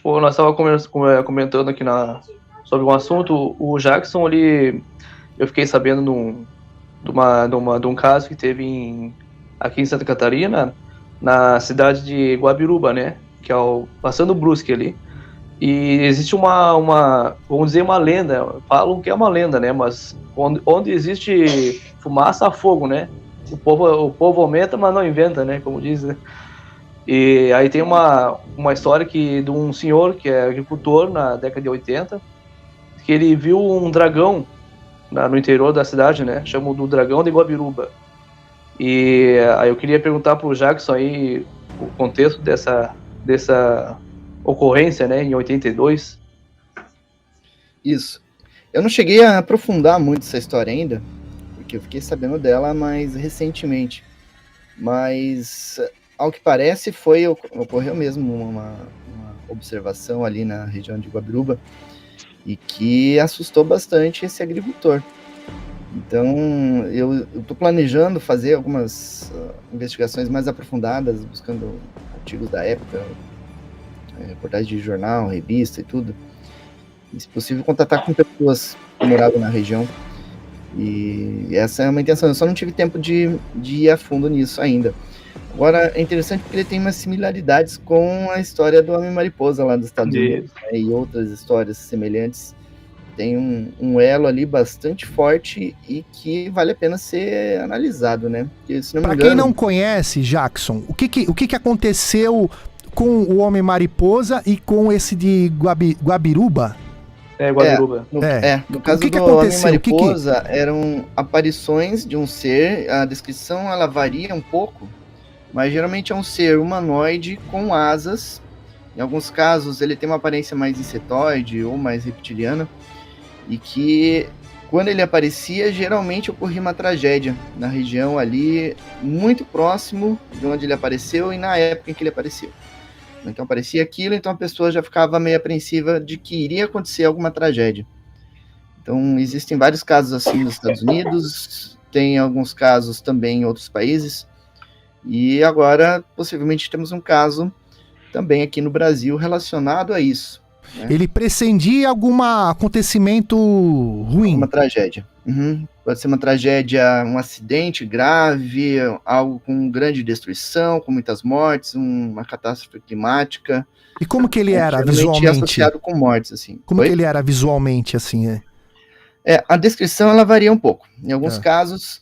tipo, nós estávamos comentando aqui sobre um assunto, o Jackson, eu fiquei sabendo de um caso que teve aqui em Santa Catarina, na cidade de Guabiruba, né? Que é passando o Brusque ali. E existe vamos dizer, uma lenda. Falam que é uma lenda, né? Mas onde existe fumaça, há fogo, né? O povo aumenta, mas não inventa, né? Como diz, né? E aí tem uma história de um senhor que é agricultor na década de 80, que ele viu um dragão no interior da cidade, né? Chamam do Dragão de Guabiruba. E aí eu queria perguntar pro Jackson aí o contexto dessa ocorrência, né, em 82. Isso. Eu não cheguei a aprofundar muito essa história ainda, porque eu fiquei sabendo dela mais recentemente. Mas, ao que parece, ocorreu mesmo uma observação ali na região de Guabiruba e que assustou bastante esse agricultor. Então, eu estou planejando fazer algumas investigações mais aprofundadas, buscando artigos da época, reportagens de jornal, revista e tudo. E, se possível, contatar com pessoas que moravam na região. E essa é uma intenção. Eu só não tive tempo de ir a fundo nisso ainda. Agora, é interessante porque ele tem umas similaridades com a história do Homem-Mariposa lá dos Estados Unidos, né, e outras histórias semelhantes. Tem um elo ali bastante forte e que vale a pena ser analisado, né? Para quem não conhece, Jackson, o que aconteceu com o Homem-Mariposa e com esse de Guabiruba? Guabiruba. No caso do Homem-Mariposa, eram aparições de um ser, a descrição ela varia um pouco, mas geralmente é um ser humanoide com asas. Em alguns casos ele tem uma aparência mais insetoide ou mais reptiliana, e que quando ele aparecia, geralmente ocorria uma tragédia na região ali, muito próximo de onde ele apareceu e na época em que ele apareceu. Então aparecia aquilo, então a pessoa já ficava meio apreensiva de que iria acontecer alguma tragédia. Então existem vários casos assim nos Estados Unidos, tem alguns casos também em outros países, e agora possivelmente temos um caso também aqui no Brasil relacionado a isso. Né? Ele pressendia algum acontecimento ruim? Uma tragédia. Pode ser uma tragédia, um acidente grave, algo com grande destruição, com muitas mortes, uma catástrofe climática. E como que ele era visualmente? Associado com mortes, assim. Como que ele era visualmente, assim? A descrição, ela varia um pouco. Em alguns casos,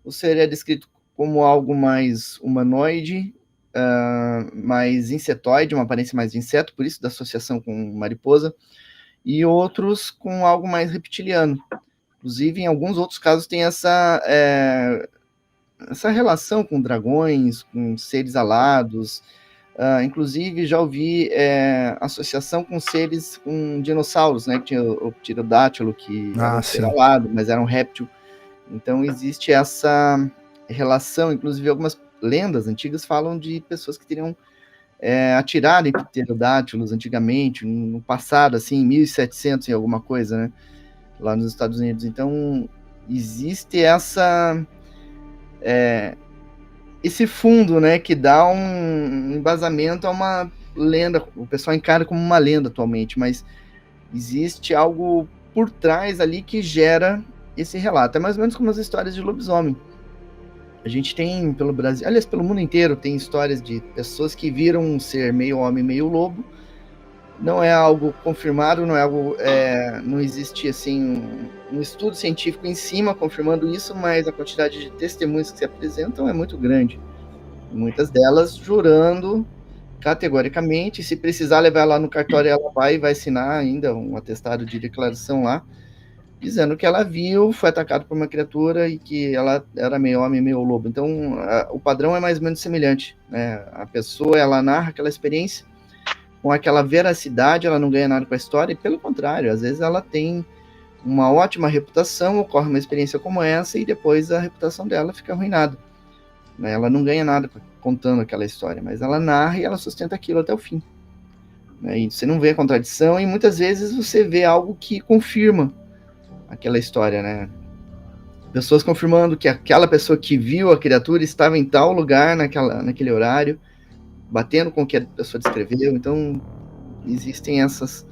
o ser é descrito como algo mais humanoide, mais insetoide, uma aparência mais de inseto, por isso da associação com mariposa, e outros com algo mais reptiliano. Inclusive, em alguns outros casos, tem essa relação com dragões, com seres alados. Inclusive, já ouvi associação com seres, com dinossauros, né? Que tinha o pterodátilo, que era um ser alado, mas era um réptil. Então, existe essa relação. Inclusive, algumas lendas antigas falam de pessoas que teriam atirado em pterodátilos antigamente, no passado, assim, em 1700 e alguma coisa, né? Lá nos Estados Unidos. Então, existe esse fundo, né, que dá um embasamento a uma lenda. O pessoal encara como uma lenda atualmente, mas existe algo por trás ali que gera esse relato. É mais ou menos como as histórias de lobisomem. A gente tem pelo Brasil, aliás, pelo mundo inteiro, tem histórias de pessoas que viram um ser meio homem, meio lobo. Não é algo confirmado, não é algo, não existe assim um estudo científico em cima confirmando isso, mas a quantidade de testemunhas que se apresentam é muito grande. Muitas delas jurando categoricamente, se precisar levar lá no cartório, ela vai assinar ainda um atestado de declaração lá, dizendo que ela viu, foi atacada por uma criatura e que ela era meio homem, meio lobo. Então, o padrão é mais ou menos semelhante, né? A pessoa, ela narra aquela experiência com aquela veracidade, ela não ganha nada com a história, e pelo contrário, às vezes ela tem uma ótima reputação, ocorre uma experiência como essa, e depois a reputação dela fica arruinada. Né? Ela não ganha nada contando aquela história, mas ela narra e ela sustenta aquilo até o fim. Né? E você não vê a contradição, e muitas vezes você vê algo que confirma aquela história, né? Pessoas confirmando que aquela pessoa que viu a criatura estava em tal lugar naquele horário, batendo com o que a pessoa descreveu. Então, existem essas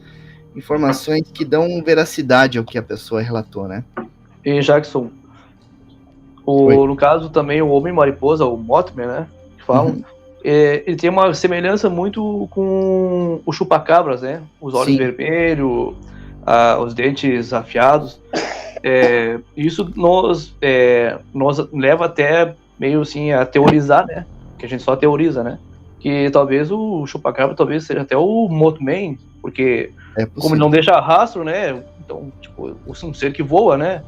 informações que dão veracidade ao que a pessoa relatou, né? E Jackson, no caso também o Homem-Mariposa, o Mothman, né, que falam, ele tem uma semelhança muito com o Chupacabras, né? Os olhos vermelhos, os dentes afiados. Isso nos leva até meio assim a teorizar, né? Que a gente só teoriza, né? Que talvez o Chupacabra talvez seja até o Mothman, porque como ele não deixa rastro, né? Então, tipo, um ser que voa, né?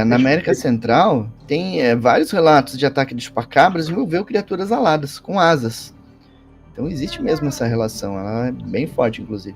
Na América Central tem vários relatos de ataque de chupacabras envolveu criaturas aladas, com asas. Então existe mesmo essa relação, ela é bem forte, inclusive.